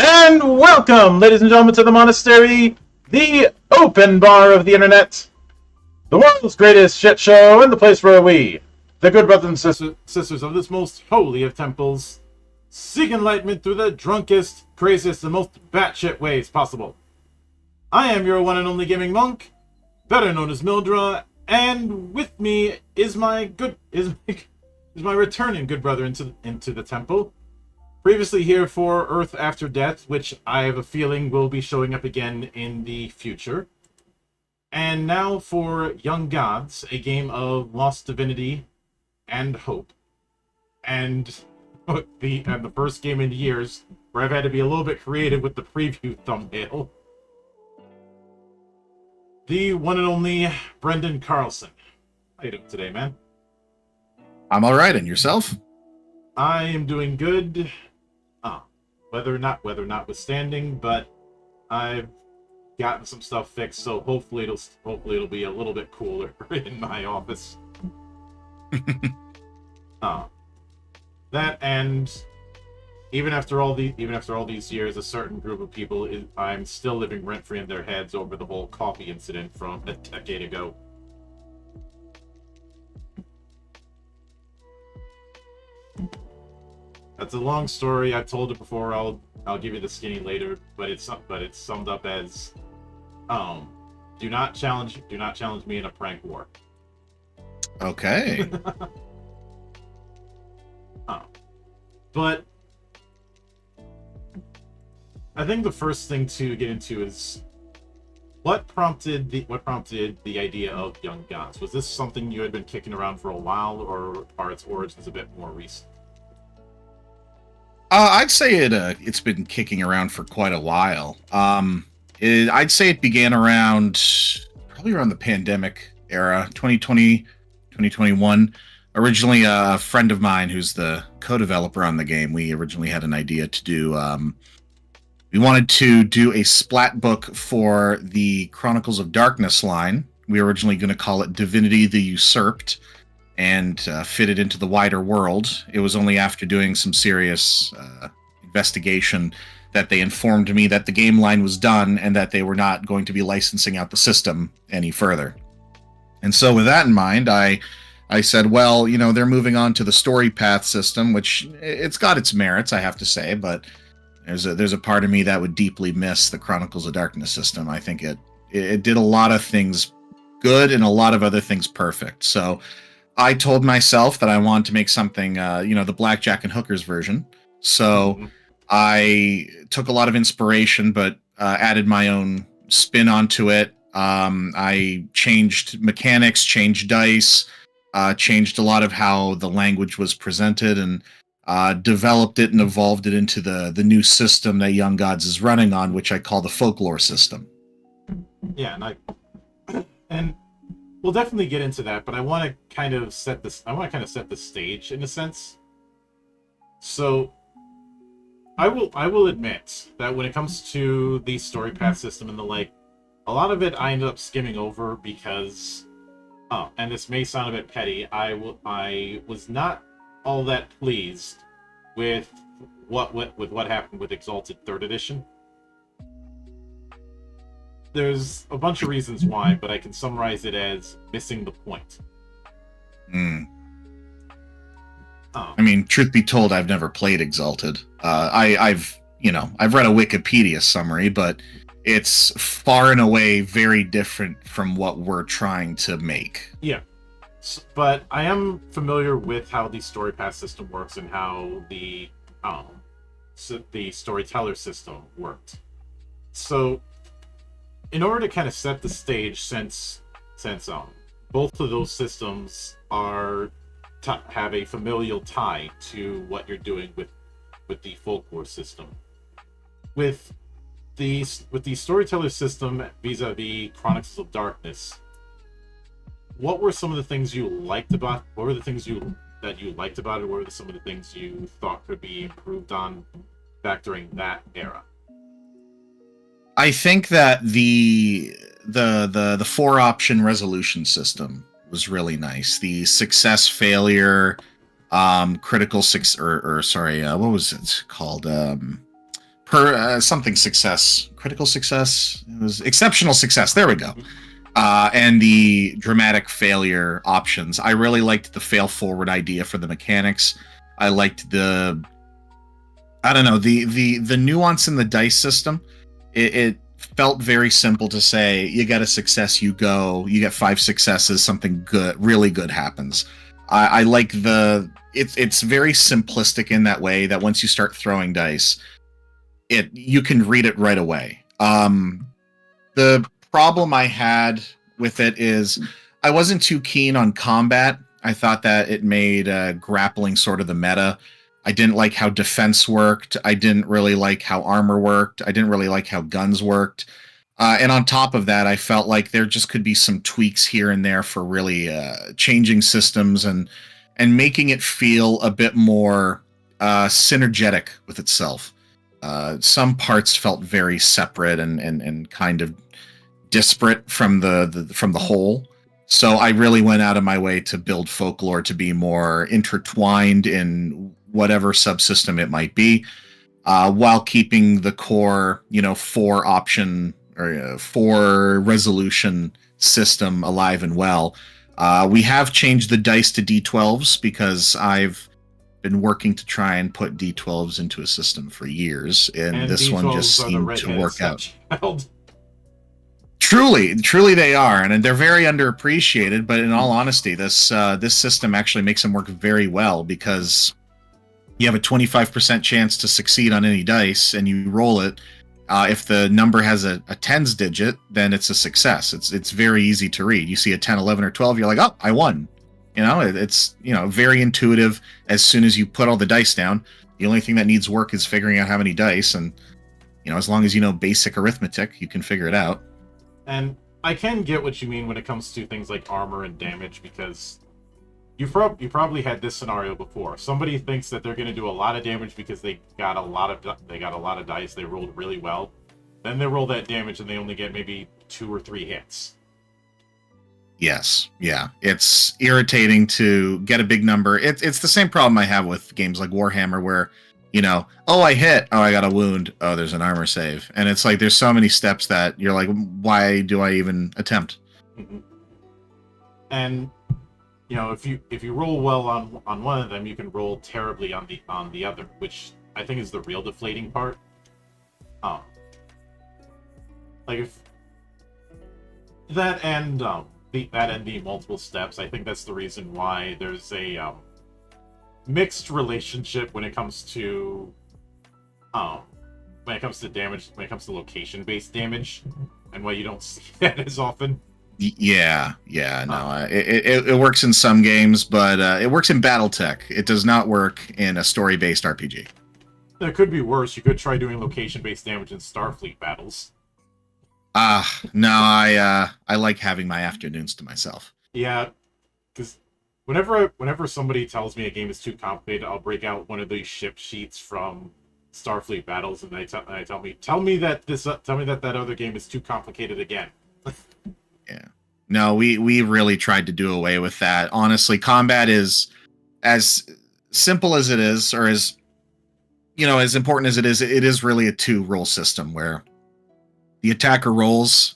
And welcome, ladies and gentlemen, to the monastery, the open bar of the internet, the world's greatest shit show, and the place where we, the good brothers and sisters of this most holy of temples, seek enlightenment through the drunkest, craziest, and most batshit ways possible. I am your one and only gaming monk, better known as Mildra, and with me is my returning good brother into the temple. Previously here for Earth After Death, which I have a feeling will be showing up again in the future. And now for Young Gods, a game of lost divinity and hope. And the first game in years where I've had to be a little bit creative with the preview thumbnail. The one and only Brenden Carlson. How you doing today, man? I'm alright, and yourself? I am doing good. Weather notwithstanding, but I've gotten some stuff fixed, so hopefully it'll be a little bit cooler in my office. That, and even after all these years, a certain group of people I'm still living rent free in their heads over the whole coffee incident from a decade ago. That's a long story. I've told it before. I'll give you the skinny later. But it's summed up as, do not challenge me in a prank war. Okay. But I think the first thing to get into is what prompted the idea of Young Gods. Was this something you had been kicking around for a while, or are its origins a bit more recent? I'd say it's been kicking around for quite a while. I'd say it began probably around the pandemic era, 2020, 2021. Originally, a friend of mine who's the co-developer on the game, we originally had an idea to do, we wanted to do a splat book for the Chronicles of Darkness line. We were originally going to call it Divinity the Usurped, and fit it into the wider world. It was only after doing some serious investigation that they informed me that the game line was done and that they were not going to be licensing out the system any further. And so with that in mind, I said, well, they're moving on to the story path system, which it's got its merits, I have to say, but there's a part of me that would deeply miss the Chronicles of Darkness system. I think it did a lot of things good and a lot of other things perfect. So I told myself that I wanted to make something, the blackjack and hookers version. So I took a lot of inspiration, but added my own spin onto it. I changed mechanics, changed dice, changed a lot of how the language was presented, and developed it and evolved it into the new system that Young Gods is running on, which I call the folklore system. Yeah, and we'll definitely get into that, but I want to kind of set the stage in a sense. So I will admit that when it comes to the story path system and the like, a lot of it I ended up skimming over because, and this may sound a bit petty, I was not all that pleased with what happened with Exalted 3rd Edition. There's a bunch of reasons why, but I can summarize it as missing the point. I mean, truth be told, I've never played Exalted. I've read a Wikipedia summary, but it's far and away very different from what we're trying to make. Yeah, but I am familiar with how the story path system works and how the storyteller system worked. So, in order to kind of set the stage, since both of those systems are have a familial tie to what you're doing with the folklore system. With the storyteller system vis-a-vis Chronicles of Darkness, what were some of the things you liked about? What were the things that you liked about it? What were some of the things you thought could be improved on back during that era? I think that the 4-option resolution system was really nice. The success, failure, critical success, or sorry, what was it called? Something success, critical success. It was exceptional success. There we go. And the dramatic failure options. I really liked the fail forward idea for the mechanics. I liked the nuance in the dice system. It felt very simple to say, you get a success, you go, you get 5 successes, something good, really good happens. I like it's very simplistic in that way that once you start throwing dice, you can read it right away. The problem I had with it is I wasn't too keen on combat. I thought that it made grappling sort of the meta. I didn't like how defense worked. I didn't really like how armor worked. I didn't really like how guns worked. And on top of that, I felt like there just could be some tweaks here and there for really changing systems and making it feel a bit more synergetic with itself. Some parts felt very separate and kind of disparate from the whole. So I really went out of my way to build folklore to be more intertwined in whatever subsystem it might be, while keeping the core, 4-option or 4-resolution system alive and well. We have changed the dice to D12s because I've been working to try and put D12s into a system for years, and this one just seemed to work out. Truly they are, and they're very underappreciated, but in all honesty, this system actually makes them work very well because you have a 25% chance to succeed on any dice, and you roll it. If the number has a tens digit, then it's a success. It's very easy to read. You see a 10, 11, or 12, you're like, oh, I won. It's very intuitive. As soon as you put all the dice down, the only thing that needs work is figuring out how many dice, and as long as you know basic arithmetic, you can figure it out. And I can get what you mean when it comes to things like armor and damage, because you probably had this scenario before. Somebody thinks that they're going to do a lot of damage because they got a lot of dice. They rolled really well. Then they roll that damage and they only get maybe 2 or 3 hits. Yes, yeah, it's irritating to get a big number. It's the same problem I have with games like Warhammer, where oh, I hit, oh, I got a wound, oh, there's an armor save, and it's like there's so many steps that you're like, why do I even attempt? Mm-hmm. And if you roll well on one of them, you can roll terribly on the other, which I think is the real deflating part. Like if that and the multiple steps, I think that's the reason why there's a mixed relationship when it comes to damage, when it comes to location-based damage, and why you don't see that as often. Yeah, no, it works in some games, but it works in BattleTech. It does not work in a story-based RPG. It could be worse. You could try doing location-based damage in Starfleet battles. No, I like having my afternoons to myself. Yeah, because whenever somebody tells me a game is too complicated, I'll break out one of these ship sheets from Starfleet battles, and they tell me that that other game is too complicated again. Yeah. No, we really tried to do away with that. Honestly, combat is as simple as it is, or as important as it is really a 2-roll system where the attacker rolls,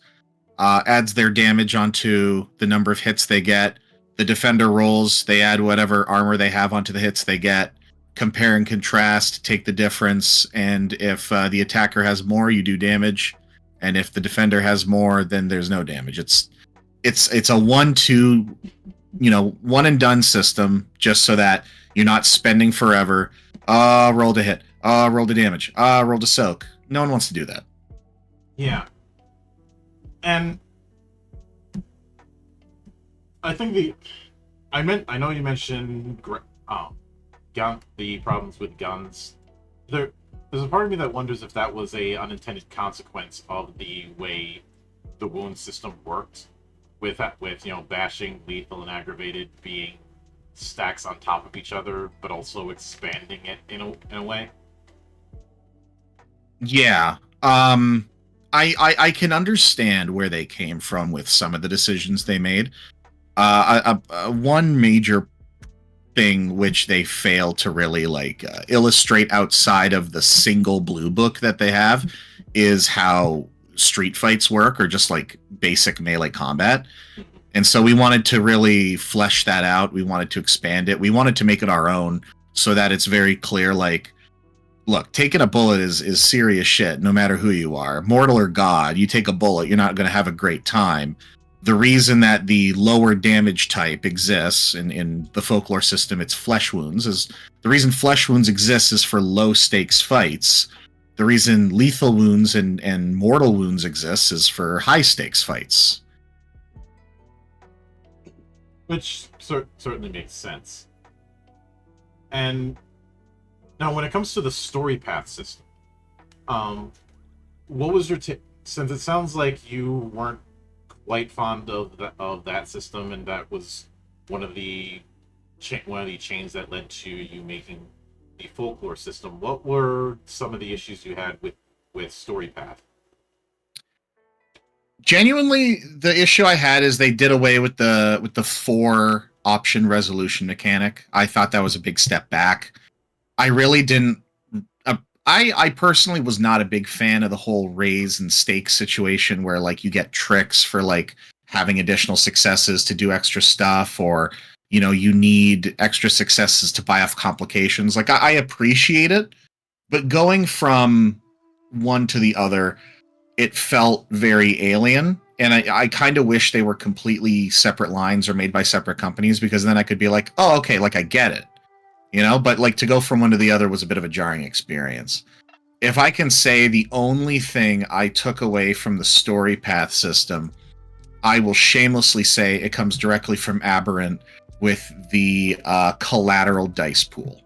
adds their damage onto the number of hits they get. The defender rolls, they add whatever armor they have onto the hits they get. Compare and contrast, take the difference, and if the attacker has more, you do damage, and if the defender has more, then there's no damage. It's a 1-2, one and done system, just so that you're not spending forever. Roll to hit. Roll to damage. Roll to soak. No one wants to do that. Yeah, and I think I know you mentioned the problems with guns. There's a part of me that wonders if that was a unintended consequence of the way the wound system worked, with bashing, lethal, and aggravated being stacks on top of each other, but also expanding it in a way. Yeah. I can understand where they came from with some of the decisions they made. One major thing which they fail to really illustrate outside of the single blue book that they have is how street fights work, or just like basic melee combat. And so we wanted to really flesh that out. We wanted to expand it. We wanted to make it our own so that it's very clear, like, look, taking a bullet is serious shit, no matter who you are. Mortal or god, you take a bullet, you're not going to have a great time. The reason that the lower damage type exists in the folklore system, it's flesh wounds, is the reason flesh wounds exists is for low stakes fights. The reason lethal wounds and mortal wounds exists is for high stakes fights. Which certainly makes sense. And now, when it comes to the story path system, um, what was your since it sounds like you weren't quite fond of that system, and that was one of the one of the chains that led to you making the folklore system. What were some of the issues you had with story path? Genuinely, the issue I had is they did away with the four option resolution mechanic. I thought that was a big step back. I really didn't. I personally was not a big fan of the whole raise and stakes situation where like you get tricks for like having additional successes to do extra stuff, or you need extra successes to buy off complications. Like I appreciate it, but going from one to the other, it felt very alien. And I kind of wish they were completely separate lines or made by separate companies, because then I could be like, oh, okay, like I get it. But like to go from one to the other was a bit of a jarring experience. If I can say the only thing I took away from the story path system, I will shamelessly say it comes directly from Aberrant with the collateral dice pool.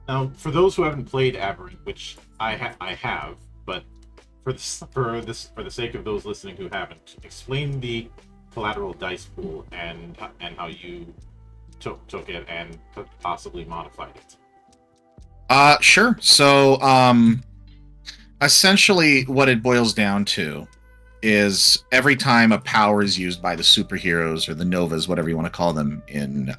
Now, for those who haven't played Aberrant, which I have, but for the sake of those listening who haven't, explain the collateral dice pool and how you took it and possibly modified it. Sure. So, essentially, what it boils down to is every time a power is used by the superheroes or the Novas, whatever you want to call them in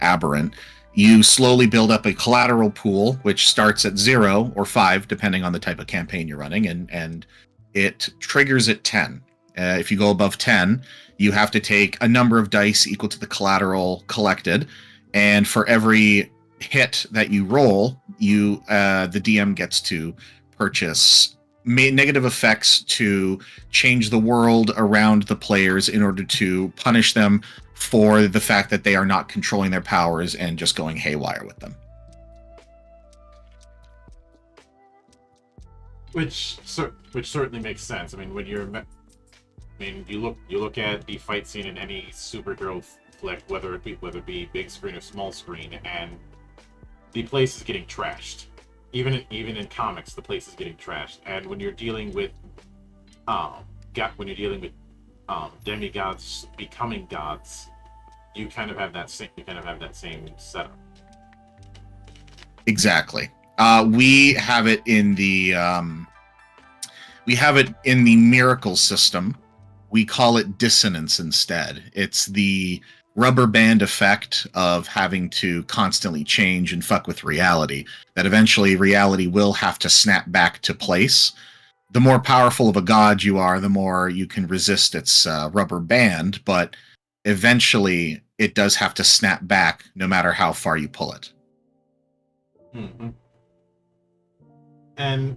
Aberrant, you slowly build up a collateral pool, which starts at 0 or 5, depending on the type of campaign you're running, and it triggers at 10. If you go above 10, you have to take a number of dice equal to the collateral collected, and for every hit that you roll, the DM gets to purchase negative effects to change the world around the players in order to punish them for the fact that they are not controlling their powers and just going haywire with them. Which certainly makes sense. I mean, you look at the fight scene in any superhero flick, whether it be big screen or small screen, and the place is getting trashed. Even in comics, the place is getting trashed. And when you're dealing with demigods becoming gods, you kind of have that same setup. Exactly. We have it in the miracle system. We call it dissonance instead. It's the rubber band effect of having to constantly change and fuck with reality, that eventually reality will have to snap back to place. The more powerful of a god you are, the more you can resist its rubber band, but eventually it does have to snap back no matter how far you pull it. Mm-hmm. And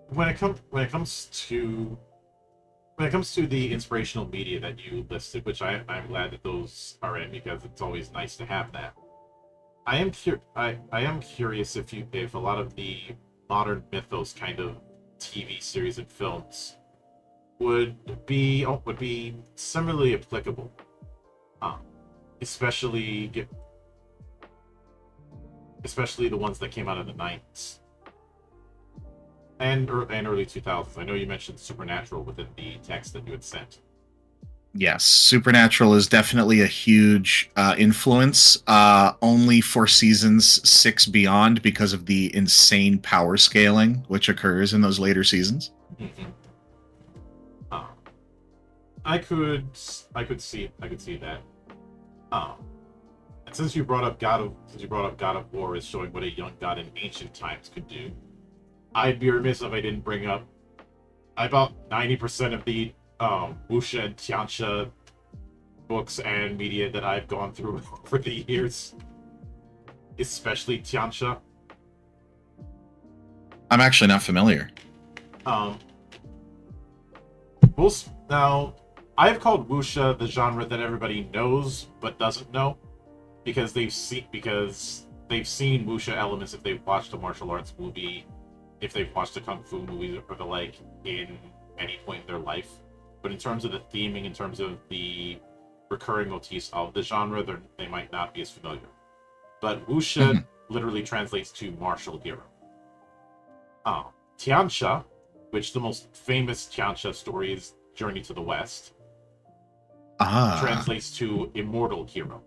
when it comes to the inspirational media that you listed, which I'm glad that those are in, because it's always nice to have that. I am curious if a lot of the modern mythos kind of TV series and films would be similarly applicable, um, especially especially the ones that came out in the 90s and early 2000s. I know you mentioned Supernatural within the text that you had sent. Yes, Supernatural is definitely a huge influence. Only for seasons 6 beyond because of the insane power scaling which occurs in those later seasons. Mhm. Um, I could see that. Um, and since you brought up God of War as showing what a young god in ancient times could do, I'd be remiss if I didn't bring up about 90% of the Wuxia and Tianxia books and media that I've gone through over the years, especially Tianxia. I'm actually not familiar. Um, now, I've called wuxia the genre that everybody knows but doesn't know because they've seen wuxia elements if they've watched a martial arts movie, if they've watched a kung fu movie or the like in any point in their life. But in terms of the theming, in terms of the recurring motifs of the genre, they might not be as familiar. But wuxia literally translates to martial hero. Tianxia, which the most famous Tianxia story is Journey to the West, translates to immortal hero.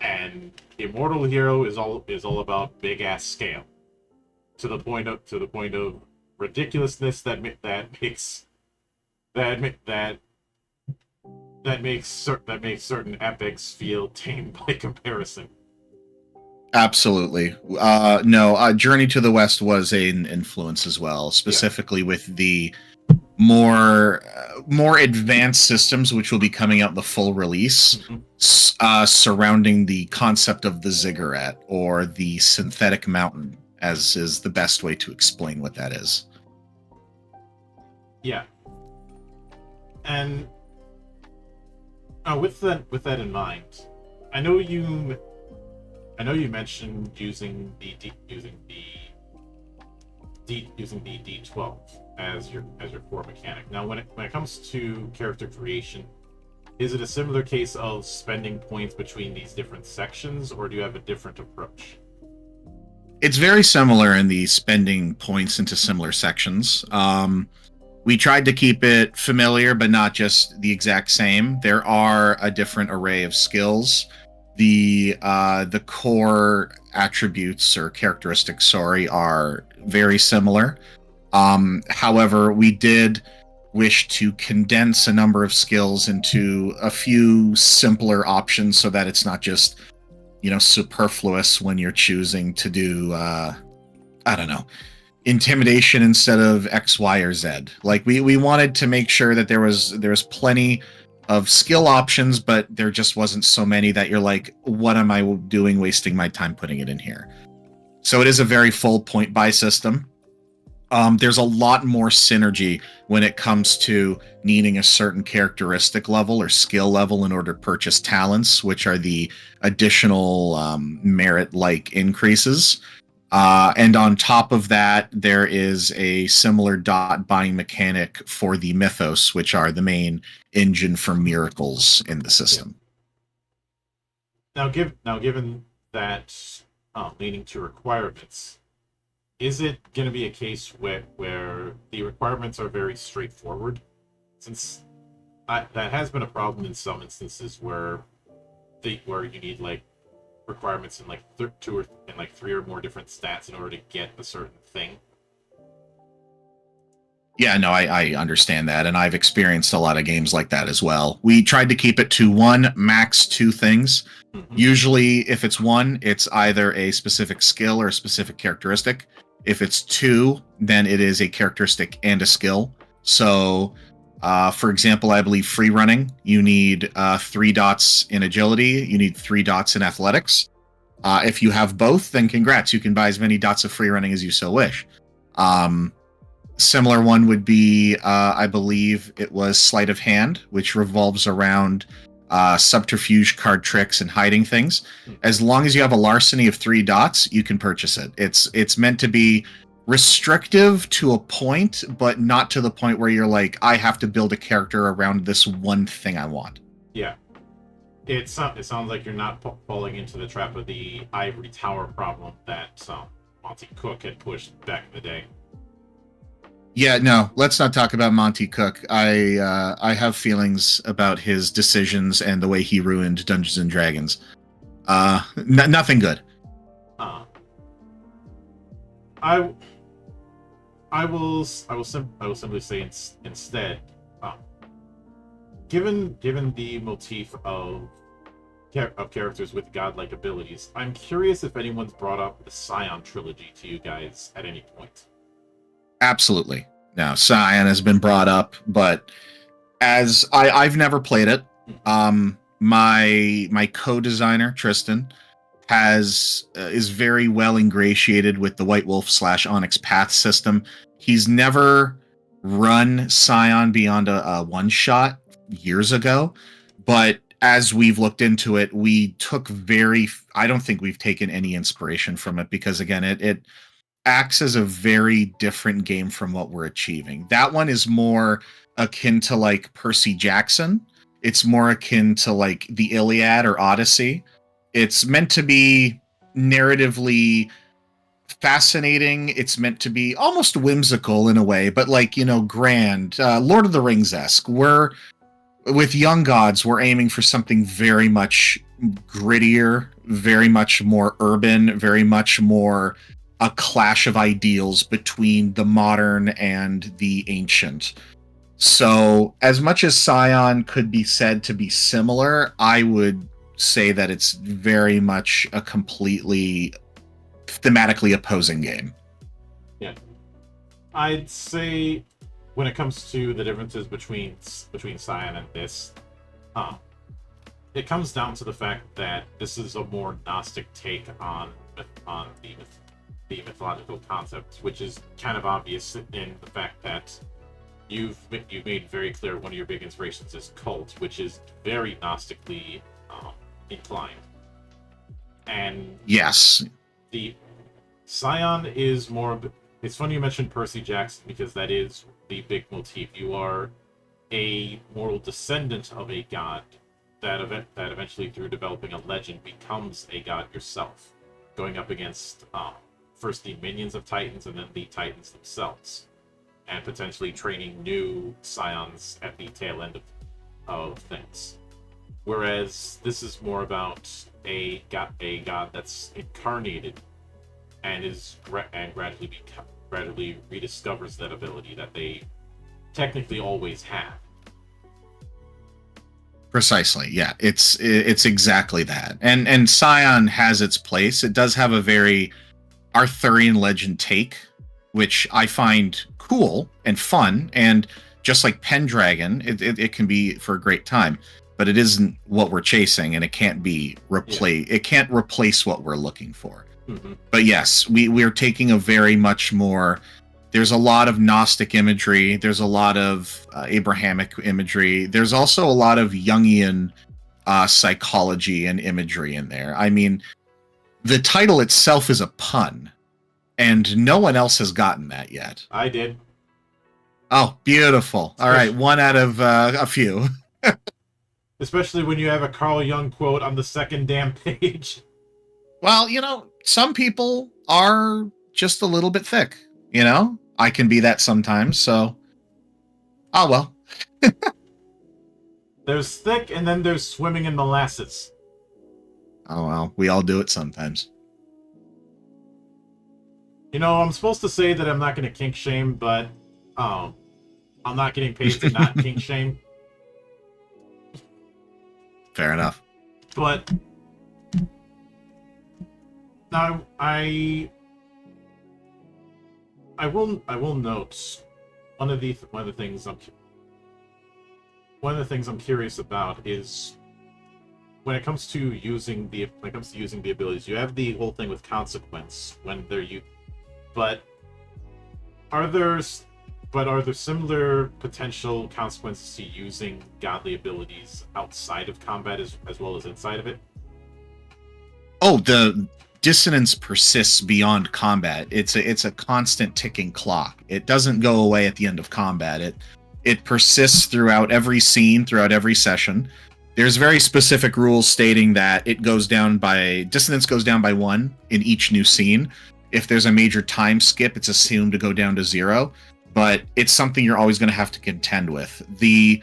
And immortal hero is all about big ass scale, to the point of ridiculousness that makes certain epics feel tame by comparison. Absolutely. No, Journey to the West was an influence as well, specifically with the more advanced systems, which will be coming out in the full release, surrounding the concept of the ziggurat or the synthetic mountain, as is the best way to explain what that is. Yeah, and with that in mind, I know you mentioned using the D12 as your core mechanic. Now, when it comes to character creation, is it a similar case of spending points between these different sections, or do you have a different approach? It's very similar in the spending points into similar sections. We tried to keep it familiar, but not just the exact same. There are a different array of skills. The core attributes or characteristics, sorry, are very similar. However, we did wish to condense a number of skills into a few simpler options so that it's not just, superfluous when you're choosing to do, I don't know, intimidation instead of X, Y, or Z. Like we wanted to make sure that there was plenty of skill options, but there just wasn't so many that you're like, what am I doing wasting my time putting it in here? So it is a very full point buy system. There's a lot more synergy when it comes to needing a certain characteristic level or skill level in order to purchase talents, which are the additional merit-like increases. And on top of that, there is a similar dot buying mechanic for the mythos, which are the main engine for miracles in the system. Now, given that leaning to requirements, is it going to be a case where the requirements are very straightforward? Since that has been a problem in some instances where you need like requirements in like three or more different stats in order to get a certain thing. Yeah, no, I understand that, and I've experienced a lot of games like that as well. We tried to keep it to one, max two things. Usually, if it's one, it's either a specific skill or a specific characteristic. If it's two, then it is a characteristic and a skill. So, for example, I believe free running, you need 3 dots in agility, you need 3 dots in athletics. If you have both, then congrats, you can buy as many dots of free running as you so wish. Similar one would be, I believe it was sleight of hand, which revolves around subterfuge, card tricks, and hiding things. As long as you have a larceny of 3 dots, you can purchase it. It's meant to be restrictive to a point, but not to the point where you're like, I have to build a character around this one thing I want. Yeah. It sounds like you're not falling into the trap of the ivory tower problem that Monty Cook had pushed back in the day. Yeah, no, let's not talk about Monty Cook. I have feelings about his decisions and the way he ruined Dungeons and Dragons. Nothing good. I will simply say instead, given the motif of characters with godlike abilities, I'm curious if anyone's brought up the Scion trilogy to you guys at any point. Absolutely. Now, Scion has been brought up, but as I've never played it. My co-designer Tristan is very well ingratiated with the White Wolf / Onyx Path system. He's never run Scion beyond a one shot years ago, but as we've looked into it, we took I don't think we've taken any inspiration from it, because again, it acts as a very different game from what we're achieving. That one is more akin to like Percy Jackson. It's more akin to like the Iliad or Odyssey. It's meant to be narratively fascinating. It's meant to be almost whimsical in a way, but like, grand, Lord of the Rings-esque. With Young Gods, we're aiming for something very much grittier, very much more urban, very much more a clash of ideals between the modern and the ancient. So, as much as Scion could be said to be similar, I would say that it's very much a completely thematically opposing game. Yeah. I'd say when it comes to the differences between Scion and this, it comes down to the fact that this is a more Gnostic take on the mythological concept, which is kind of obvious in the fact that you've made very clear one of your big inspirations is cult, which is very Gnostically inclined. And yes, the Scion is more. It's funny you mentioned Percy Jackson, because that is the big motif. You are a mortal descendant of a god that eventually, through developing a legend, becomes a god yourself, going up against first the minions of Titans and then the Titans themselves, and potentially training new Scions at the tail end of things. Whereas this is more about a god that's incarnated and gradually rediscovers that ability that they technically always have. Precisely, yeah. It's exactly that. And Scion has its place. It does have a very Arthurian legend take, which I find cool and fun, and just like Pendragon, it can be for a great time, but it isn't what we're chasing, and it can't be replaced. It can't replace what we're looking for. Mm-hmm. But yes, we're taking a very much more. There's a lot of Gnostic imagery. There's a lot of Abrahamic imagery. There's also a lot of Jungian psychology and imagery in there. I mean, the title itself is a pun, and no one else has gotten that yet. I did. Oh, beautiful. All right, one out of a few. Especially when you have a Carl Jung quote on the second damn page. Well, some people are just a little bit thick. I can be that sometimes, so. Oh, well. There's thick, and then there's swimming in molasses. Oh, well. We all do it sometimes. I'm supposed to say that I'm not going to kink shame, but I'm not getting paid to not kink shame. Fair enough. But now I will note one of the things I'm curious about is when it comes to using the abilities. You have the whole thing with consequence when they're but are there But are there similar potential consequences to using godly abilities outside of combat as well as inside of it? Oh, the dissonance persists beyond combat. It's a constant ticking clock. It doesn't go away at the end of combat. It persists throughout every scene, throughout every session. There's very specific rules stating that dissonance goes down by 1 in each new scene. If there's a major time skip, it's assumed to go down to 0, but it's something you're always going to have to contend with. The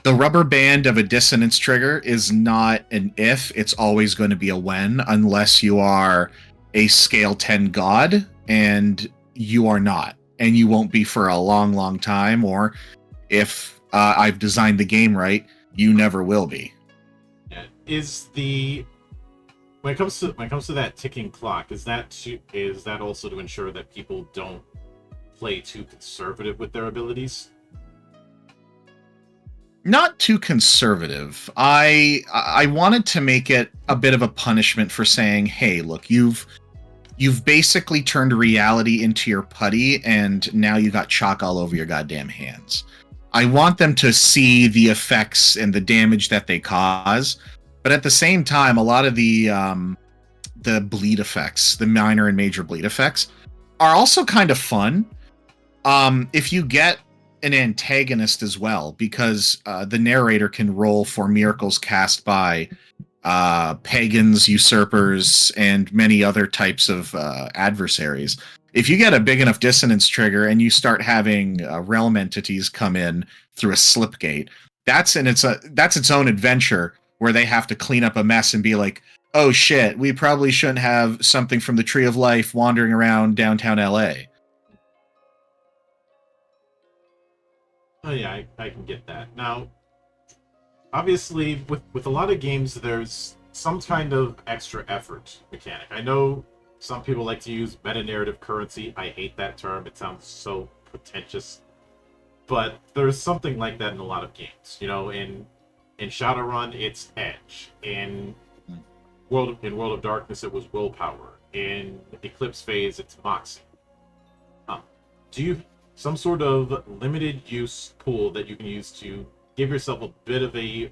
rubber band of a dissonance trigger is not an if, it's always going to be a when, unless you are a scale 10 god, and you are not. And you won't be for a long, long time, or if I've designed the game right, you never will be. Yeah. When it comes to that ticking clock, is that also to ensure that people don't play too conservative with their abilities? Not too conservative. I wanted to make it a bit of a punishment for saying, "Hey, look, you've basically turned reality into your putty, and now you got chalk all over your goddamn hands." I want them to see the effects and the damage that they cause, but at the same time, a lot of the bleed effects, the minor and major bleed effects, are also kind of fun. If you get an antagonist as well, because the narrator can roll for miracles cast by pagans, usurpers, and many other types of adversaries. If you get a big enough dissonance trigger and you start having realm entities come in through a slipgate, that's its own adventure where they have to clean up a mess and be like, "Oh shit, we probably shouldn't have something from the Tree of Life wandering around downtown LA." Oh yeah, I can get that. Now, obviously, with a lot of games, there's some kind of extra effort mechanic. I know some people like to use meta-narrative currency. I hate that term. It sounds so pretentious. But there's something like that in a lot of games. You know, in Shadowrun, it's edge. In World of Darkness, it was willpower. In Eclipse Phase, it's moxie. Do you some sort of limited use pool that you can use to give yourself a bit of a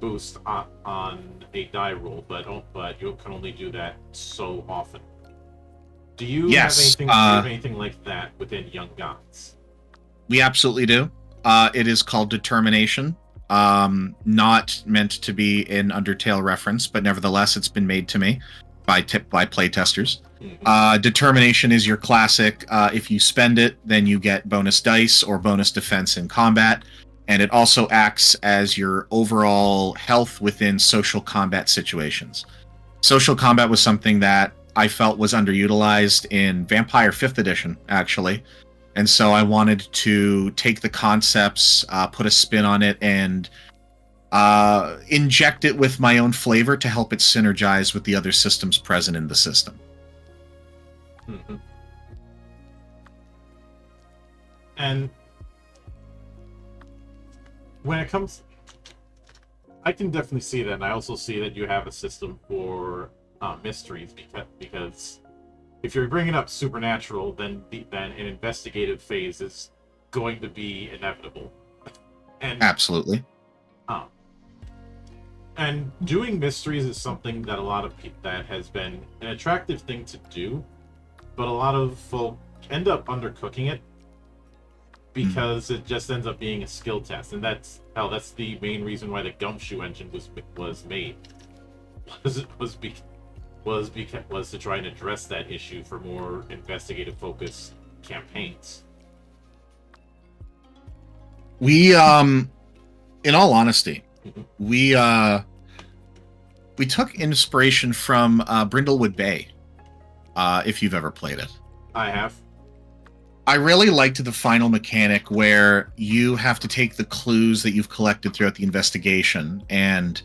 boost on a die roll, but you can only do that so often? Do you Yes, have anything like that within Young Gods? we absolutely do. It is called Determination. Not meant to be an Undertale reference, but nevertheless, it's been made to me by playtesters. Determination is your classic. If you spend it, then you get bonus dice or bonus defense in combat, and it also acts as your overall health within social combat situations. Social combat was something that I felt was underutilized in Vampire 5th Edition, actually. And so I wanted to take the concepts, put a spin on it, and inject it with my own flavor to help it synergize with the other systems present in the system. Mm-hmm. And when it comes, I can definitely see that, and I also see that you have a system for mysteries, because if you're bringing up supernatural, then an investigative phase is going to be inevitable. And Absolutely. And doing mysteries is something that a lot of people, that has been an attractive thing to do, but a lot of folk end up undercooking it because it just ends up being a skill test, and that's the main reason why the Gumshoe engine was made. Was to try and address that issue for more investigative focused campaigns. We in all honesty, we took inspiration from Brindlewood Bay, if you've ever played it. I have. I really liked the final mechanic where you have to take the clues that you've collected throughout the investigation, and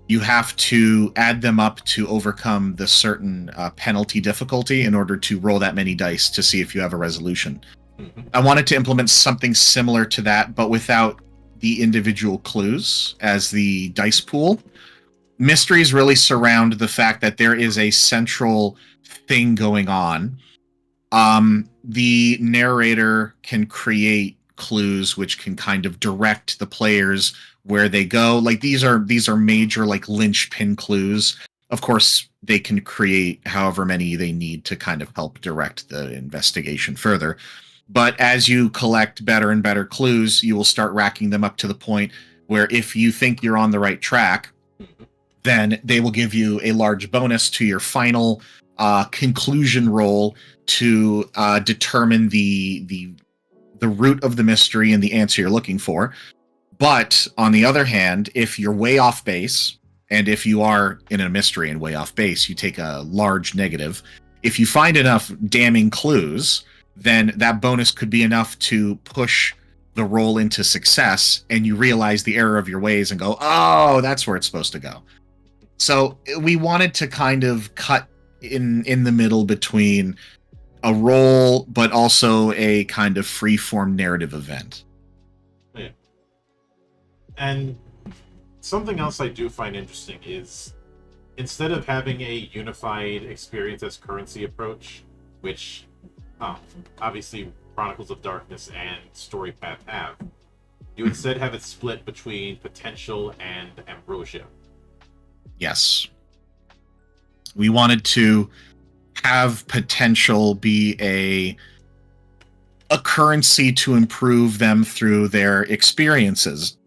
you have to add them up to overcome the certain penalty difficulty in order to roll that many dice to see if you have a resolution. Mm-hmm. I wanted to implement something similar to that, but without the individual clues as the dice pool. Mysteries really surround the fact that there is a central thing going on. the narrator can create clues which can kind of direct the players where they go. Like these are major like linchpin clues. Of course, they can create however many they need to kind of help direct the investigation further. But as you collect better and better clues, you will start racking them up to the point where if you think you're on the right track, then they will give you a large bonus to your final conclusion roll to determine the root of the mystery and the answer you're looking for. But on the other hand, if you're way off base, and if you are in a mystery and way off base, you take a large negative. If you find enough damning clues, then that bonus could be enough to push the roll into success, and you realize the error of your ways and go, oh, that's where it's supposed to go. So we wanted to kind of cut in the middle between a roll, but also a kind of free-form narrative event. Yeah. And something else I do find interesting is instead of having a unified experience as currency approach, which obviously Chronicles of Darkness and Story Path have, you instead have it split between potential and ambrosia. Yes. We wanted to have potential be a currency to improve them through their experiences.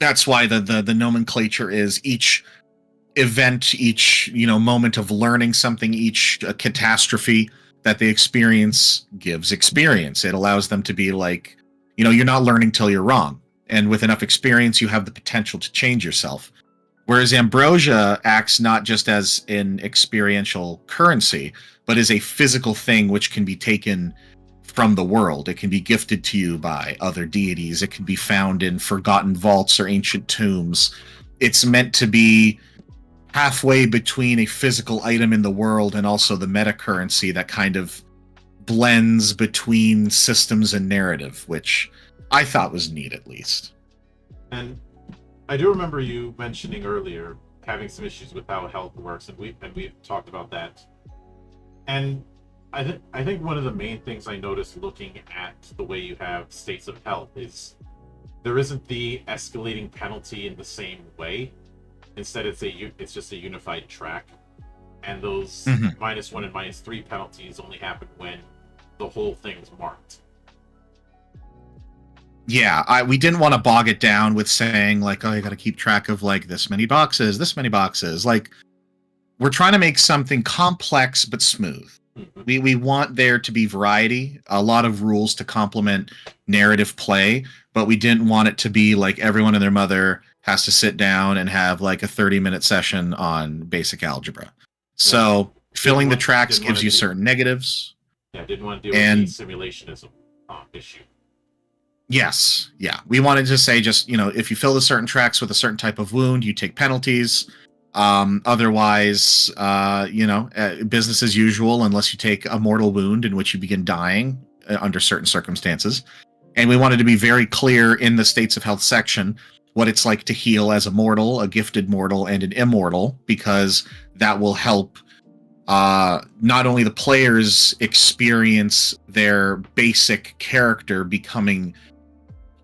That's why the nomenclature is each event, each moment of learning something, each catastrophe that they experience gives experience. It allows them to be like, you're not learning till you're wrong. And with enough experience, you have the potential to change yourself. Whereas ambrosia acts not just as an experiential currency, but as a physical thing which can be taken from the world. It can be gifted to you by other deities. It can be found in forgotten vaults or ancient tombs. It's meant to be halfway between a physical item in the world and also the meta currency that kind of blends between systems and narrative, which I thought was neat, at least. And I do remember you mentioning earlier having some issues with how health works, and we've talked about that. And I think one of the main things I noticed looking at the way you have states of health is there isn't the escalating penalty in the same way. Instead, it's just a unified track, and those -1 and -3 penalties only happen when the whole thing's marked. Yeah, we didn't want to bog it down with saying like, oh, you got to keep track of like this many boxes. Like, we're trying to make something complex but smooth. We want there to be variety, a lot of rules to complement narrative play, but we didn't want it to be like everyone and their mother has to sit down and have like a 30-minute session on basic algebra. So filling the tracks gives you certain negatives. Yeah, didn't want to deal with the simulationism issue. Yes, yeah. We wanted to say just, if you fill the certain tracks with a certain type of wound, you take penalties. Otherwise, business as usual, unless you take a mortal wound in which you begin dying under certain circumstances. And we wanted to be very clear in the states of health section what it's like to heal as a mortal, a gifted mortal, and an immortal, because that will help not only the players experience their basic character becoming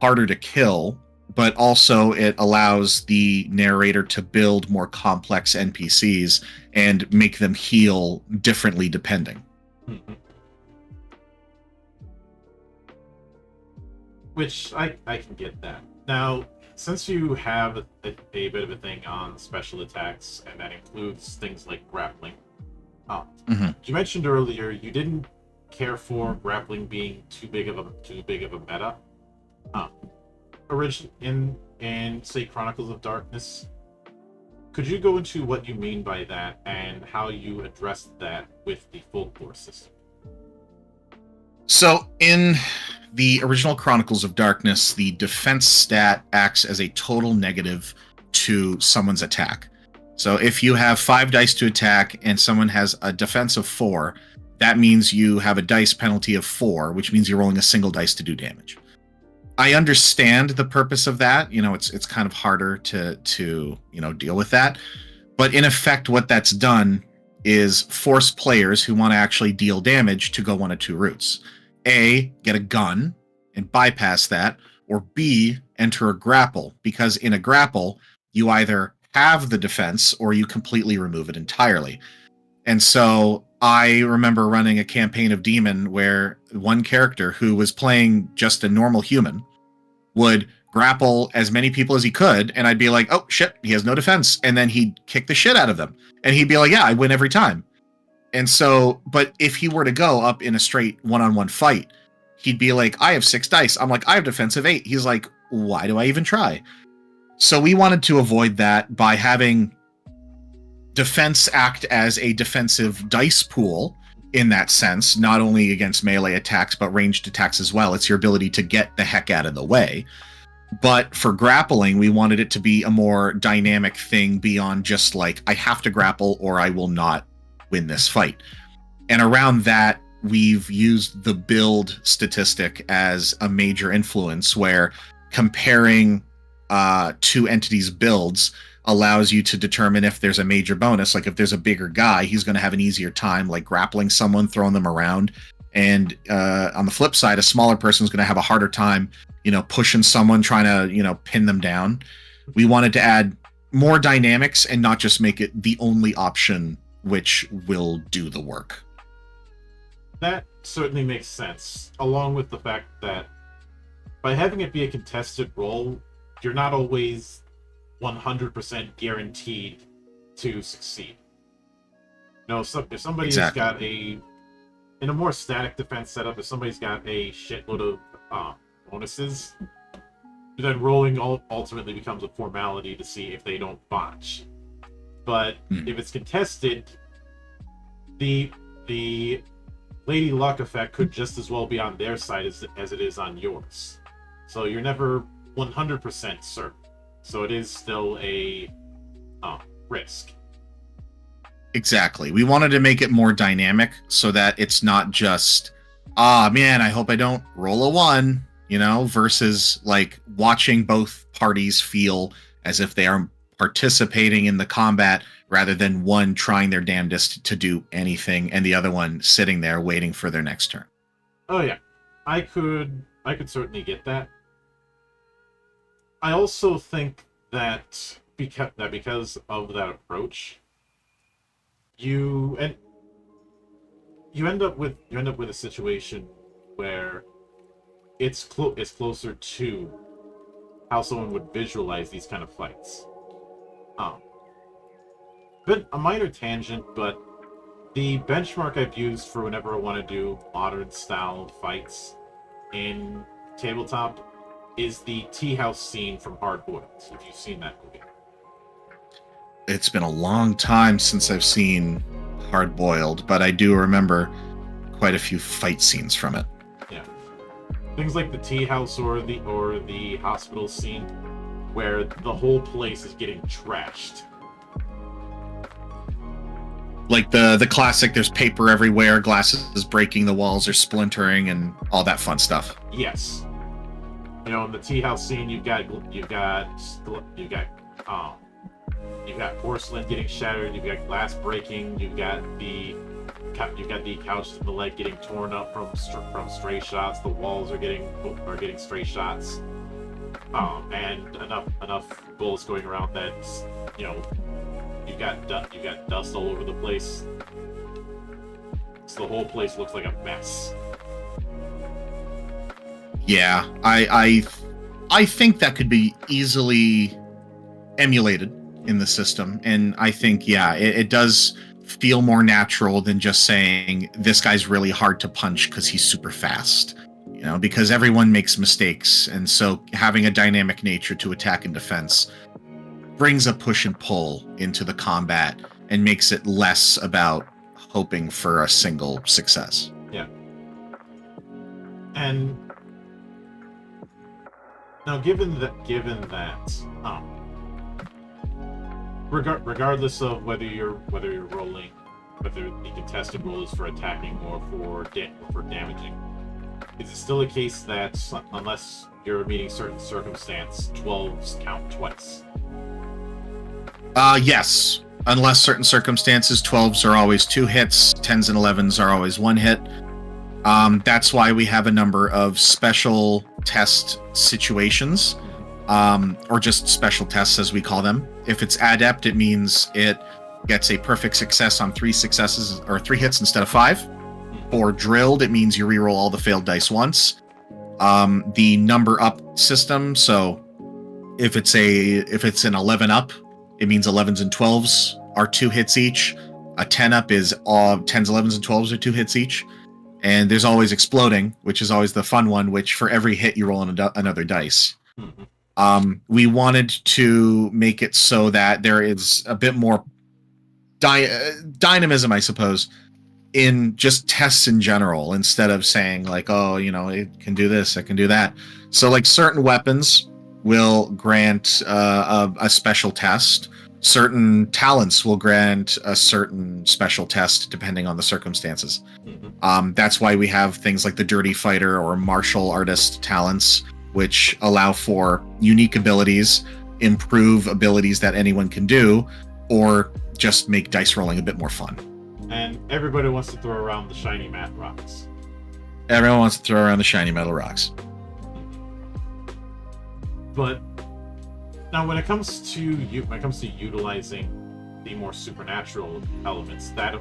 harder to kill, but also it allows the narrator to build more complex NPCs and make them heal differently depending. Which I can get that. Now, since you have a bit of a thing on special attacks, and that includes things like grappling, you mentioned earlier you didn't care for grappling being too big of a meta. In say Chronicles of Darkness, could you go into what you mean by that and how you addressed that with the folklore system? So in the original Chronicles of Darkness, the defense stat acts as a total negative to someone's attack. So if you have 5 dice to attack and someone has a defense of 4, that means you have a dice penalty of 4, which means you're rolling a single dice to do damage. I understand the purpose of that. It's kind of harder to deal with that. But in effect, what that's done is force players who want to actually deal damage to go one of two routes. A, get a gun and bypass that, or B, enter a grapple, because in a grapple, you either have the defense or you completely remove it entirely. And so I remember running a campaign of Demon where one character who was playing just a normal human would grapple as many people as he could, and I'd be like, oh shit, he has no defense. And then he'd kick the shit out of them. And he'd be like, yeah, I win every time. And so, but if he were to go up in a straight one-on-one fight, he'd be like, I have 6 dice. I'm like, I have defensive 8. He's like, why do I even try? So we wanted to avoid that by having defense act as a defensive dice pool in that sense, not only against melee attacks, but ranged attacks as well. It's your ability to get the heck out of the way. But for grappling, we wanted it to be a more dynamic thing beyond just like, I have to grapple or I will not win this fight. And around that, we've used the build statistic as a major influence, where comparing two entities' builds allows you to determine if there's a major bonus. Like if there's a bigger guy, he's going to have an easier time like grappling someone, throwing them around. And on the flip side, a smaller person is going to have a harder time, pushing someone, trying to, pin them down. We wanted to add more dynamics and not just make it the only option which will do the work. That certainly makes sense, along with the fact that by having it be a contested roll, you're not always 100% guaranteed to succeed. If somebody's got in a more static defense setup, if somebody's got a shitload of bonuses, then rolling ultimately becomes a formality to see if they don't botch. But if it's contested, the Lady Luck effect could just as well be on their side as it is on yours. So you're never 100% certain. So it is still a risk. Exactly. We wanted to make it more dynamic so that it's not just, man, I hope I don't roll a 1, versus like watching both parties feel as if they are participating in the combat rather than one trying their damnedest to do anything and the other one sitting there waiting for their next turn. Oh yeah, I could certainly get that. I also think that because of that approach, you end up with a situation where it's closer to how someone would visualize these kind of fights. But a minor tangent, but the benchmark I've used for whenever I want to do modern style fights in tabletop is the tea house scene from Hard Boiled, if you've seen that movie. It's been a long time since I've seen Hard Boiled, but I do remember quite a few fight scenes from it. Yeah. Things like the tea house or the hospital scene where the whole place is getting trashed. Like the classic, there's paper everywhere, glasses breaking, the walls are splintering, and all that fun stuff. Yes. In the tea house scene, you've got porcelain getting shattered, you've got glass breaking, you've got the couches and the leg getting torn up from stray shots. The walls are getting stray shots, and enough bullets going around that you've got dust all over the place. So the whole place looks like a mess. Yeah, I think that could be easily emulated in the system, and I think it does feel more natural than just saying this guy's really hard to punch because he's super fast. Because everyone makes mistakes, and so having a dynamic nature to attack and defense brings a push and pull into the combat and makes it less about hoping for a single success. Yeah. And now, given that, regardless of whether you're rolling, whether the contested roll is for attacking or for damaging, is it still a case that unless you're meeting certain circumstance, 12s count twice? Yes. Unless certain circumstances, 12s are always 2 hits, 10s and 11s are always 1 hit. That's why we have a number of special test situations, or just special tests as we call them. If it's adept, it means it gets a perfect success on 3 successes or 3 hits instead of 5. For drilled, it means you reroll all the failed dice once. The number up system, so if it's an 11 up, it means 11s and 12s are 2 hits each. A 10 up is all 10s, 11s, and 12s are 2 hits each. And there's always exploding, which is always the fun one, which for every hit you roll another dice. We wanted to make it so that there is a bit more dynamism, I suppose, in just tests in general, instead of saying like, oh, it can do this, it can do that. So like certain weapons will grant a special test. Certain talents will grant a certain special test depending on the circumstances. That's why we have things like the Dirty Fighter or Martial Artist talents, which allow for unique abilities, improve abilities that anyone can do, or just make dice rolling a bit more fun. And everybody wants to throw around the shiny matte rocks. Everyone wants to throw around the shiny metal rocks. But now, when it comes to utilizing the more supernatural elements, that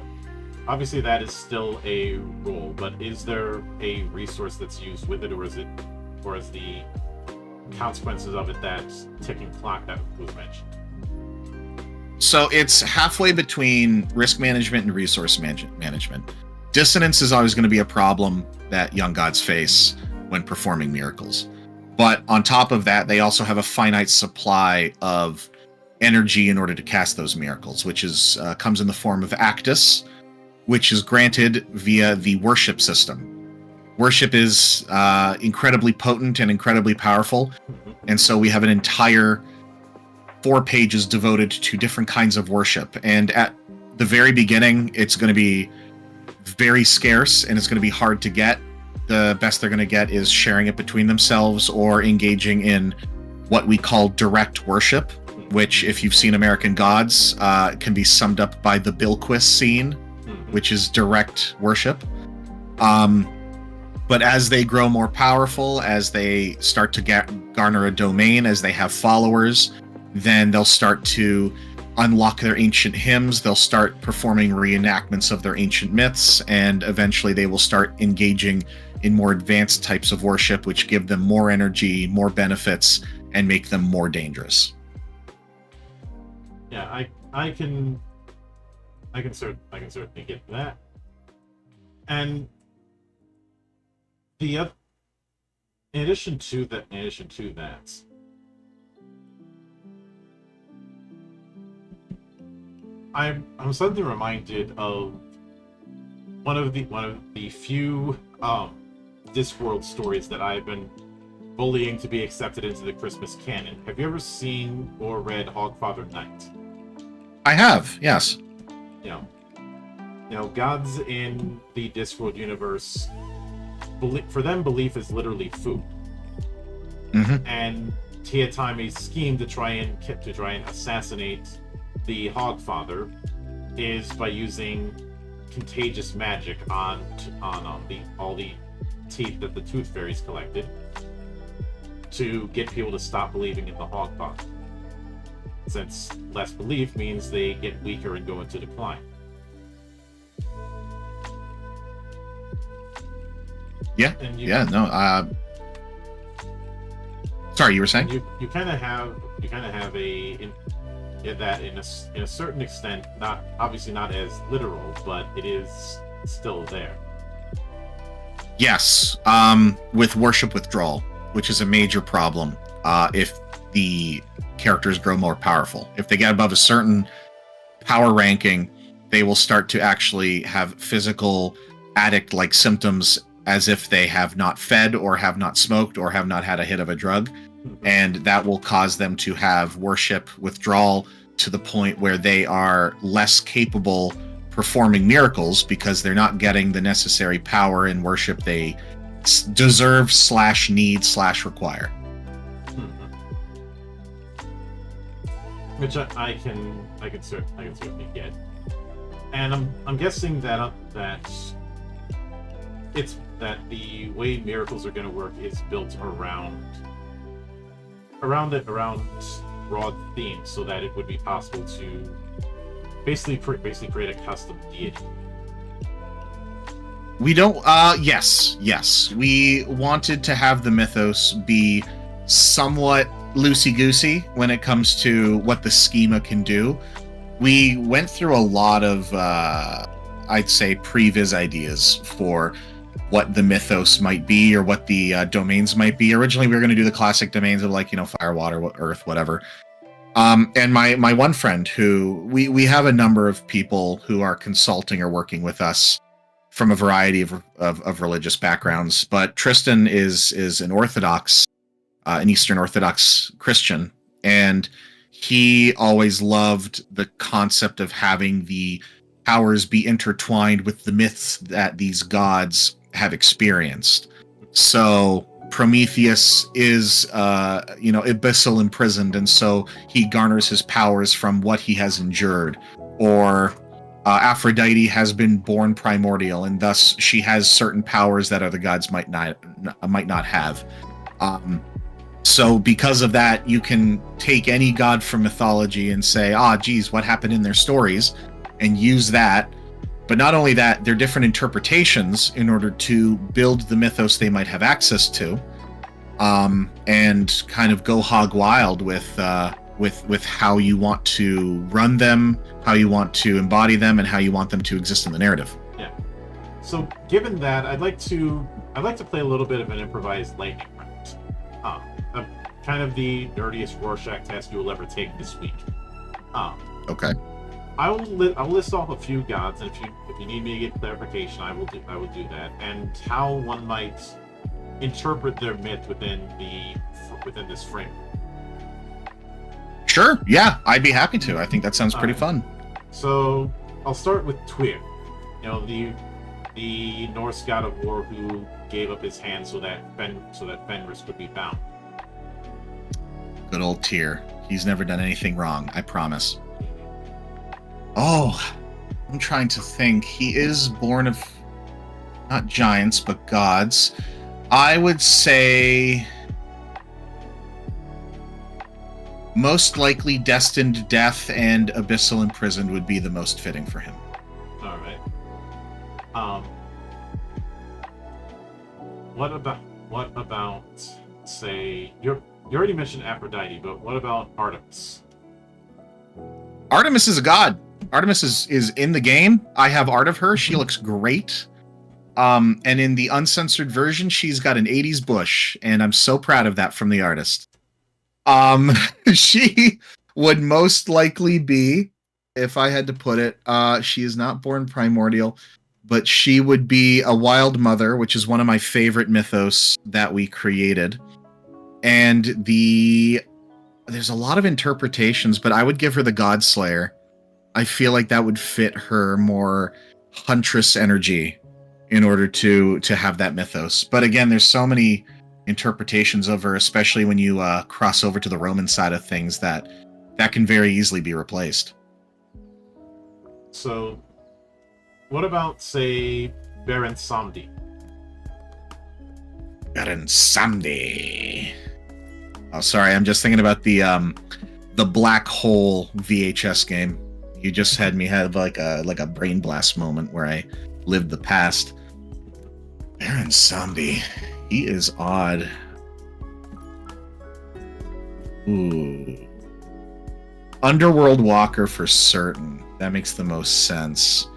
obviously that is still a role. But is there a resource that's used with it, or is the consequences of it that ticking clock that was mentioned? So it's halfway between risk management and resource management. Dissonance is always going to be a problem that young gods face when performing miracles. But on top of that, they also have a finite supply of energy in order to cast those miracles, which is comes in the form of Actus, which is granted via the worship system. Worship is incredibly potent and incredibly powerful, and so we have an entire 4 pages devoted to different kinds of worship. And at the very beginning, it's going to be very scarce and it's going to be hard to get. The best they're going to get is sharing it between themselves or engaging in what we call direct worship, which, if you've seen American Gods, can be summed up by the Bilquis scene, which is direct worship. But as they grow more powerful, as they start to garner a domain, as they have followers, then they'll start to unlock their ancient hymns, they'll start performing reenactments of their ancient myths, and eventually they will start engaging in more advanced types of worship, which give them more energy, more benefits, and make them more dangerous. Yeah, I can certainly get that. And in addition to that, I'm suddenly reminded of one of the few Discworld stories that I've been bullying to be accepted into the Christmas canon. Have you ever seen or read Hogfather Knight? I have, yes. Gods in the Discworld universe, for them, belief is literally food. And Teotami's scheme to try and assassinate the Hogfather is by using contagious magic on all the teeth that the Tooth Fairies collected to get people to stop believing in the Hogfather. Since less belief means they get weaker and go into decline. Yeah. Sorry, you were saying? You kind of have that in a certain extent, not obviously not as literal, but it is still there. Yes, with worship withdrawal, which is a major problem if the characters grow more powerful. If they get above a certain power ranking, they will start to actually have physical addict-like symptoms, as if they have not fed or have not smoked or have not had a hit of a drug. And that will cause them to have worship withdrawal to the point where they are less capable performing miracles because they're not getting the necessary power and worship they deserve / need / require. Which I can certainly get. And I'm guessing that it's that the way miracles are going to work is built around broad themes, so that it would be possible to basically create a custom deity. We don't. Yes. We wanted to have the mythos be somewhat loosey-goosey when it comes to what the schema can do. We went through a lot of, I'd say, previs ideas for what the mythos might be or what the domains might be. Originally, we were going to do the classic domains of fire, water, earth, whatever. And my one friend, who we have a number of people who are consulting or working with us from a variety of religious backgrounds, but Tristan is an Orthodox, an Eastern Orthodox Christian, and he always loved the concept of having the powers be intertwined with the myths that these gods have experienced. So Prometheus is, abyssal imprisoned, and so he garners his powers from what he has endured. Or Aphrodite has been born primordial, and thus she has certain powers that other gods might not have. So because of that, you can take any god from mythology and say, geez, what happened in their stories, and use that. But not only that, there are different interpretations in order to build the mythos they might have access to, and kind of go hog wild with how you want to run them, how you want to embody them, and how you want them to exist in the narrative. Yeah. So given that, I'd like to play a little bit of an improvised lightning round. Kind of the nerdiest Rorschach test you will ever take this week. Okay. I'll list off a few gods, and if you need me to get clarification, I will do that, and how one might interpret their myth within this frame. Sure. Yeah, I'd be happy to. I think that sounds pretty fun. So I'll start with Tyr. The Norse god of war who gave up his hand so that Fenris could be bound. Good old Tyr. He's never done anything wrong, I promise. Oh, I'm trying to think. He is born of not giants, but gods. I would say most likely destined death and abyssal imprisoned would be the most fitting for him. All right. What about say you already mentioned Aphrodite, but what about Artemis? Artemis is a god. Artemis is in the game. I have art of her. She looks great. And in the uncensored version, she's got an 80s bush, and I'm so proud of that from the artist. She would most likely be, if I had to put it, she is not born primordial, but she would be a wild mother, which is one of my favorite mythos that we created. And there's a lot of interpretations, but I would give her the God Slayer. I feel like that would fit her more huntress energy in order to have that mythos. But again, there's so many interpretations of her, especially when you cross over to the Roman side of things, that can very easily be replaced. So, what about, say, Baron Samedi? Baron Samedi. Oh, sorry, I'm just thinking about the Black Hole VHS game. You just had me have like a brain blast moment where I lived the past. Baron Samedi. He is odd. Ooh. Underworld Walker for certain. That makes the most sense.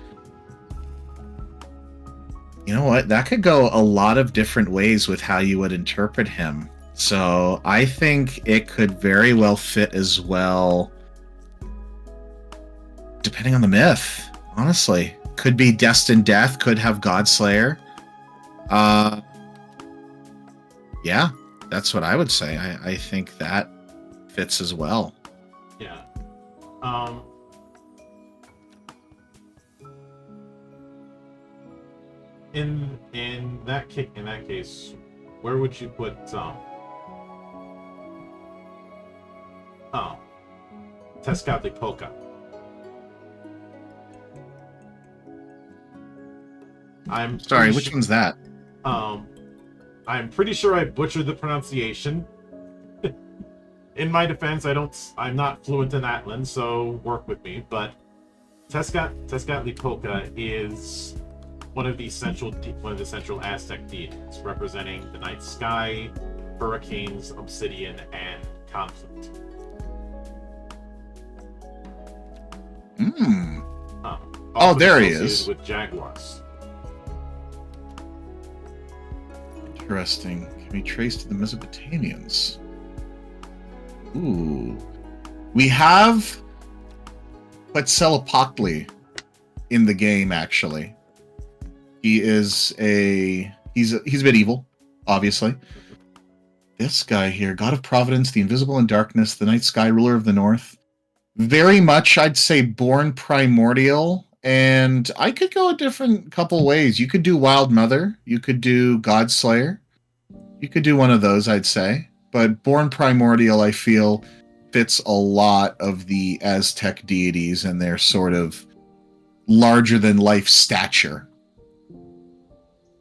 You know what? That could go a lot of different ways with how you would interpret him. So I think it could very well fit as well, depending on the myth, honestly. Could be Destined Death, could have Godslayer. Yeah, that's what I would say. I think that fits as well. Yeah. In that case, where would you put Tezcatlipoca? I'm sorry, which one's that? Um, I'm pretty sure I butchered the pronunciation. In my defense, I'm not fluent in Atlan, so work with me. But Tezcatlipoca is one of the central Aztec deities, representing the night sky, hurricanes, obsidian, and conflict. Oh, there he associated is. With jaguars. Interesting. Can be traced to the Mesopotamians. Ooh. We have Quetzalcoatl in the game, actually. He's medieval, obviously. This guy here, God of Providence, the Invisible in Darkness, the Night Sky, Ruler of the North. Very much, I'd say, born primordial, and I could go a different couple ways. You could do Wild Mother, you could do Godslayer, you could do one of those, I'd say. But born primordial, I feel, fits a lot of the Aztec deities and their sort of larger-than-life stature.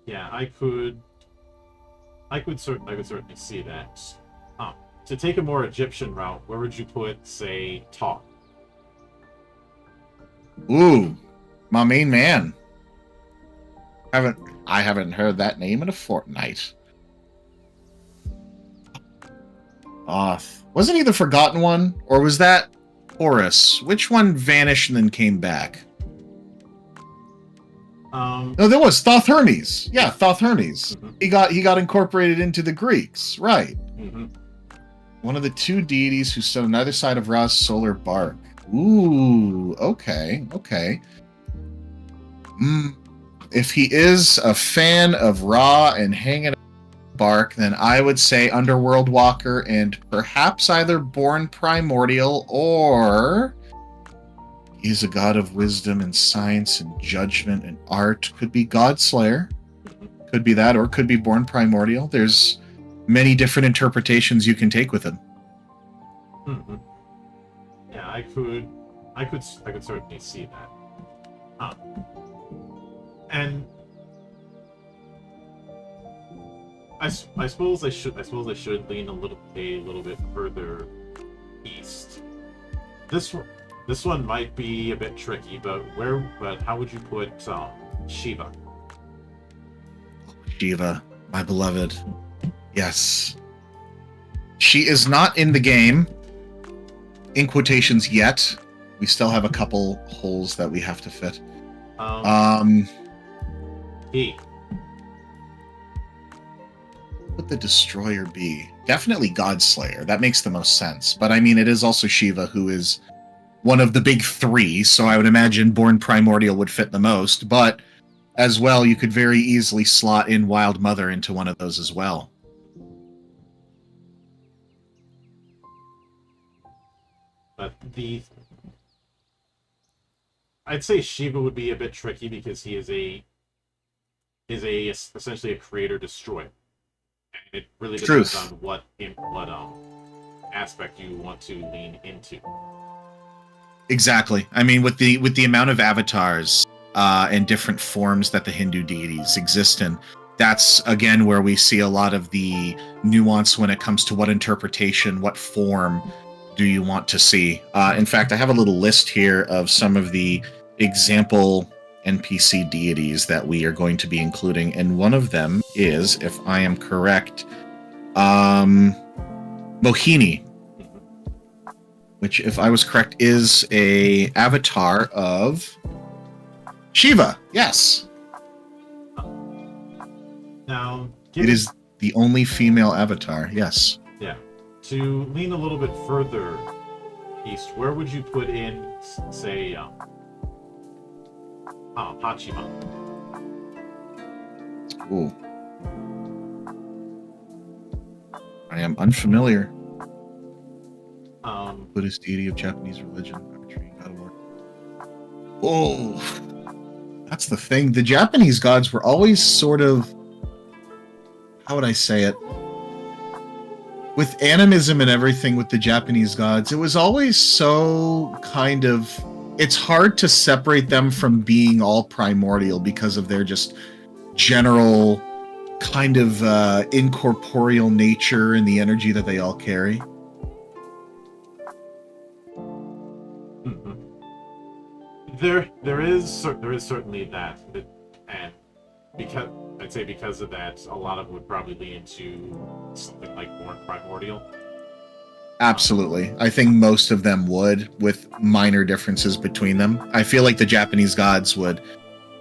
Yeah, I could certainly see that. To take a more Egyptian route, where would you put, say, Thoth? Ooh, my main man. I haven't heard that name in a fortnight. Thoth. Wasn't he the Forgotten One? Or was that Horus? Which one vanished and then came back? No, there was Thoth Hermes. Yeah, Thoth Hermes. Mm-hmm. He got incorporated into the Greeks, right? Mm-hmm. One of the two deities who stood on either side of Ra's solar bark. Ooh, okay. If he is a fan of Ra and hanging out bark, then I would say Underworld Walker and perhaps either Born Primordial or he's a god of wisdom and science and judgment and art. Could be Godslayer. Could be that, or could be Born Primordial. There's many different interpretations you can take with him. Mm-hmm. Yeah, I could certainly see that. And I suppose I should lean a little bit further east. This one might be a bit tricky, but how would you put Shiva? Shiva, my beloved. Yes. She is not in the game, in quotations, yet. We still have a couple holes that we have to fit. E. Would the Destroyer be? Definitely Godslayer. That makes the most sense. But I mean, it is also Shiva, who is one of the big three, so I would imagine Born Primordial would fit the most. But as well, you could very easily slot in Wild Mother into one of those as well. But I'd say Shiva would be a bit tricky because he is essentially a creator destroyer. And it really depends on what aspect you want to lean into. Exactly. I mean, with the amount of avatars and different forms that the Hindu deities exist in, that's again where we see a lot of the nuance when it comes to what interpretation, what form do you want to see. In fact, I have a little list here of some of the example NPC deities that we are going to be including, and one of them is, if I am correct, Mohini, which, if I was correct, is a avatar of Shiva. Yes. Now, it is the only female avatar. Yes. Yeah. To lean a little bit further east, where would you put in, say, Pachima? Ooh. I am unfamiliar. Buddhist deity of Japanese religion. Oh, that's the thing. The Japanese gods were always sort of, how would I say it? With animism and everything with the Japanese gods, it was always so kind of, it's hard to separate them from being all primordial because of their just general kind of incorporeal nature and the energy that they all carry. Mhm. There is certainly that, and because I'd say because of that, a lot of it would probably lean into something like Born Primordial. Absolutely. I think most of them would, with minor differences between them. I feel like the Japanese gods would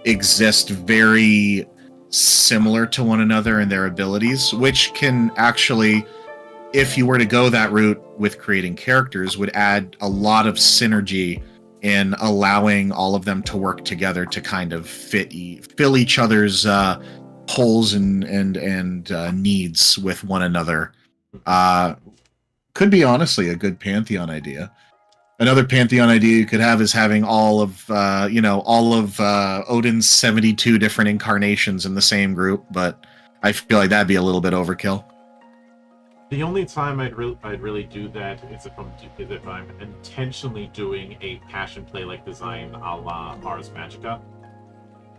exist very similar to one another in their abilities, which can actually, if you were to go that route with creating characters, would add a lot of synergy in allowing all of them to work together to kind of fill each other's holes and needs with one another. Could be honestly a good Pantheon idea. Another Pantheon idea you could have is having all of Odin's 72 different incarnations in the same group, but I feel like that'd be a little bit overkill. The only time I'd really do that is if I'm intentionally doing a passion play like design a la Ars Magica.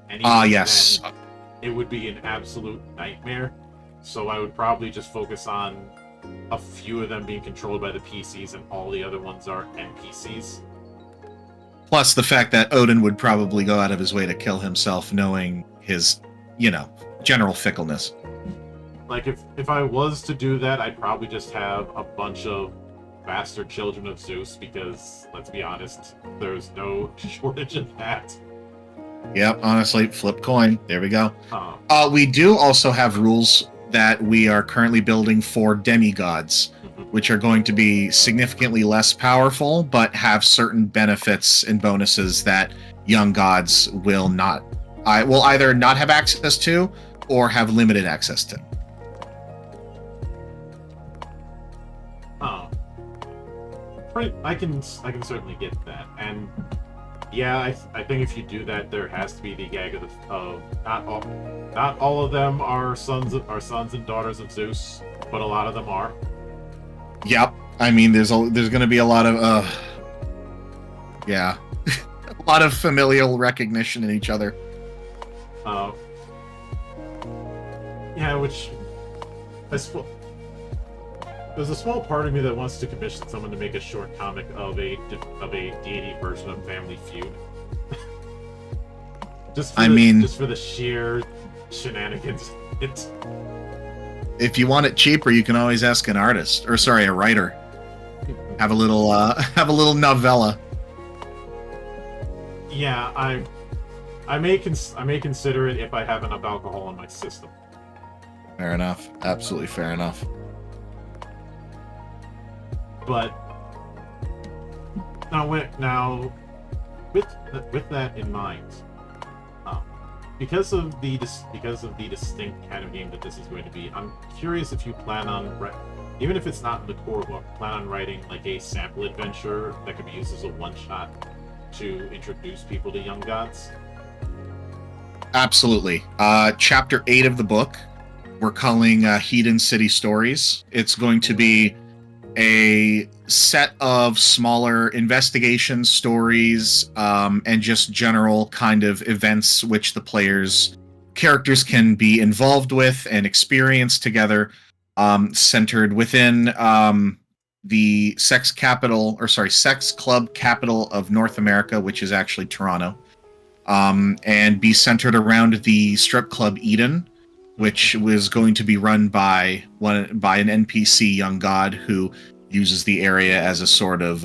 And even Yes. then, it would be an absolute nightmare. So I would probably just focus on a few of them being controlled by the PCs and all the other ones are NPCs. Plus the fact that Odin would probably go out of his way to kill himself knowing his, general fickleness. Like, if I was to do that, I'd probably just have a bunch of bastard children of Zeus, because, let's be honest, there's no shortage of that. Yep, honestly, flip coin. There we go. We do also have rules that we are currently building for demigods, which are going to be significantly less powerful, but have certain benefits and bonuses that young gods will either not have access to or have limited access to. I can certainly get that, and yeah, I think if you do that, there has to be the gag of not all of them are sons and daughters of Zeus, but a lot of them are. Yep, I mean there's going to be a lot of a lot of familial recognition in each other. Which there's a small part of me that wants to commission someone to make a short comic of a deity version of Family Feud. just for the sheer shenanigans. If you want it cheaper, you can always ask an artist, or sorry, a writer. Have a little novella. Yeah, I may consider it if I have enough alcohol in my system. Fair enough. Absolutely fair enough. But now, with that in mind, because of the distinct kind of game that this is going to be, I'm curious if you plan on, even if it's not in the core book, plan on writing like a sample adventure that could be used as a one-shot to introduce people to young gods. Absolutely. Chapter 8 of the book, we're calling Hedon City Stories. It's going to be a set of smaller investigation stories and just general kind of events which the characters can be involved with and experience together, centered within the sex club capital of North America, which is actually Toronto, and be centered around the strip club Eden, which was going to be run by an NPC young god who uses the area as a sort of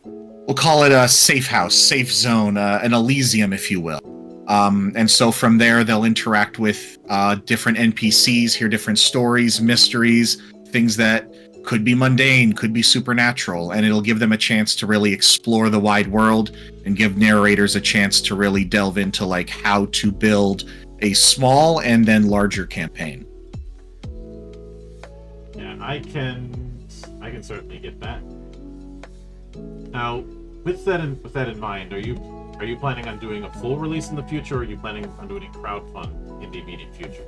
we'll call it a safe house, safe zone, an Elysium, if you will. And so from there, they'll interact with different NPCs, hear different stories, mysteries, things that could be mundane, could be supernatural, and it'll give them a chance to really explore the wide world and give narrators a chance to really delve into like how to build a small and then larger campaign. Yeah, I can certainly get that. Now, with that in mind, are you planning on doing a full release in the future, or are you planning on doing a crowdfund in the immediate future?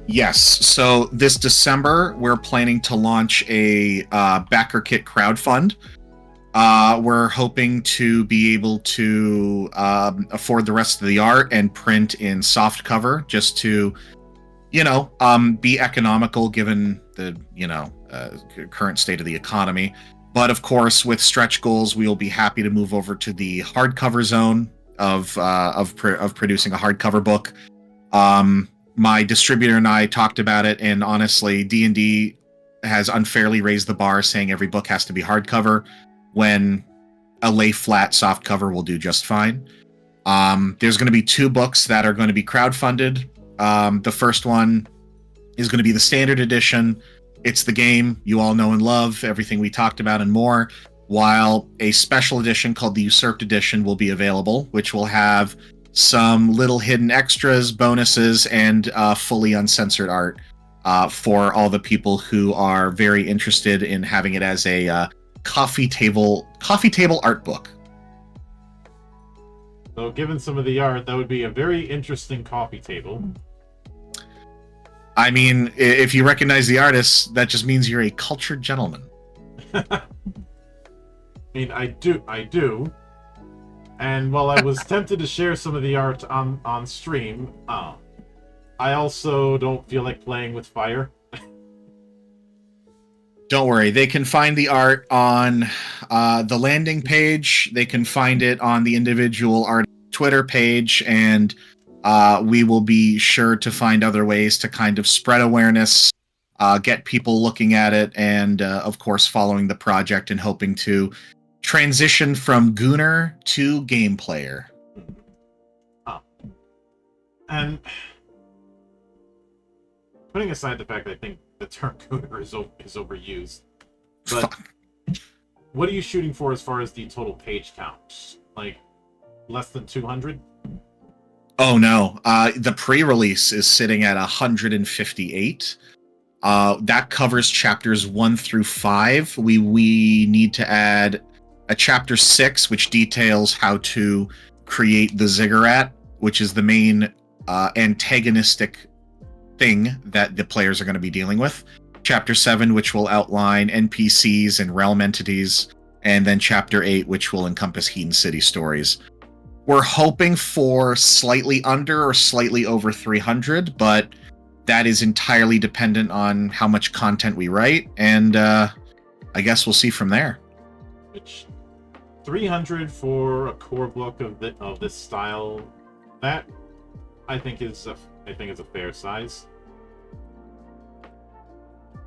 Yes. So this December, we're planning to launch a backer kit crowdfund. We're hoping to be able to afford the rest of the art and print in soft cover, just to be economical given the, current state of the economy. But of course, with stretch goals, we will be happy to move over to the hardcover zone of producing a hardcover book. My distributor and I talked about it, and honestly, D&D has unfairly raised the bar, saying every book has to be hardcover, when a lay flat soft cover will do just fine. There's going to be 2 books that are going to be crowdfunded. The first one is going to be the standard edition. It's the game you all know and love, everything we talked about and more, while a special edition called the Usurped Edition will be available, which will have some little hidden extras, bonuses, and fully uncensored art for all the people who are very interested in having it as a coffee table art book. So given some of the art, that would be a very interesting coffee table. I mean, if you recognize the artist, that just means you're a cultured gentleman. I mean, I do. And while I was tempted to share some of the art on stream, I also don't feel like playing with fire. Don't worry, they can find the art on the landing page. They can find it on the individual art Twitter page, and we will be sure to find other ways to kind of spread awareness, get people looking at it, and of course following the project and hoping to transition from gooner to game player. And putting aside the fact that I think the term gooner is overused, but what are you shooting for as far as the total page count? Like less than 200? Oh no, the pre-release is sitting at 158. That covers chapters 1 through 5. We need to add a chapter 6, which details how to create the ziggurat, which is the main antagonistic thing that the players are going to be dealing with. Chapter 7, which will outline NPCs and realm entities, and then chapter 8, which will encompass Hedon City stories. We're hoping for slightly under or slightly over 300, but that is entirely dependent on how much content we write, and I guess we'll see from there. Which 300 for a core book of this style, that I think is a fair size.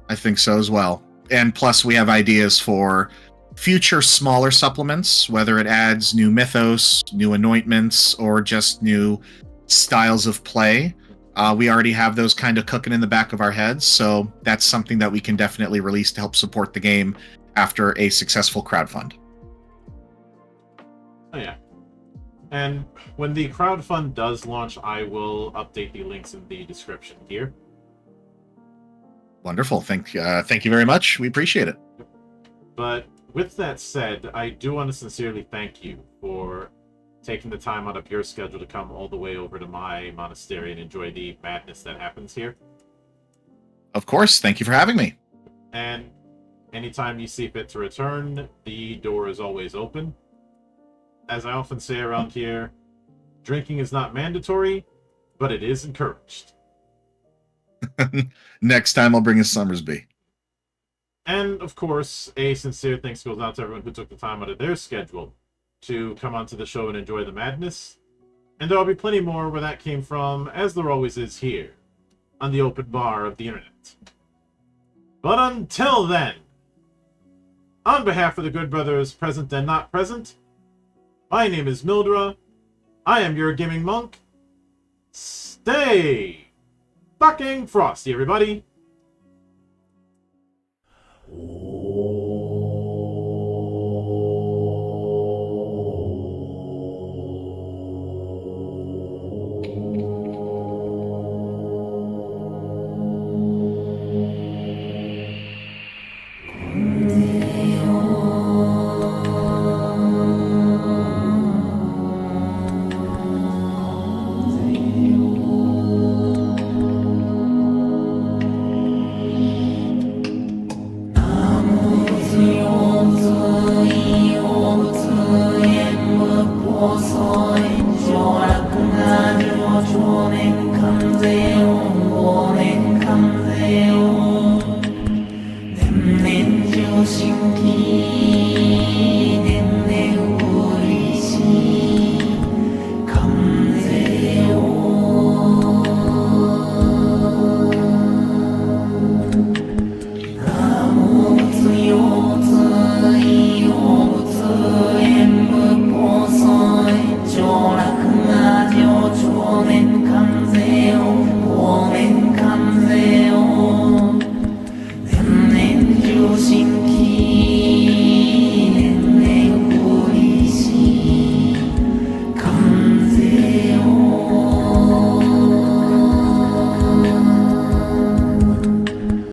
I think so as well. And plus, we have ideas for future smaller supplements, whether it adds new mythos, new anointments, or just new styles of play. We already have those kind of cooking in the back of our heads, so that's something that we can definitely release to help support the game after a successful crowdfund. Oh yeah. And when the crowdfund does launch, I will update the links in the description here. Wonderful. Thank you very much. We appreciate it. But with that said, I do want to sincerely thank you for taking the time out of your schedule to come all the way over to my monastery and enjoy the madness that happens here. Of course. Thank you for having me. And anytime you see fit to return, the door is always open. As I often say around here, drinking is not mandatory, but it is encouraged. Next time I'll bring a Summersby. And, of course, a sincere thanks goes out to everyone who took the time out of their schedule to come onto the show and enjoy the madness. And there'll be plenty more where that came from, as there always is here, on the open bar of the internet. But until then, on behalf of the good brothers present and not present, my name is Mildra. I am your gaming monk. Stay fucking frosty, everybody.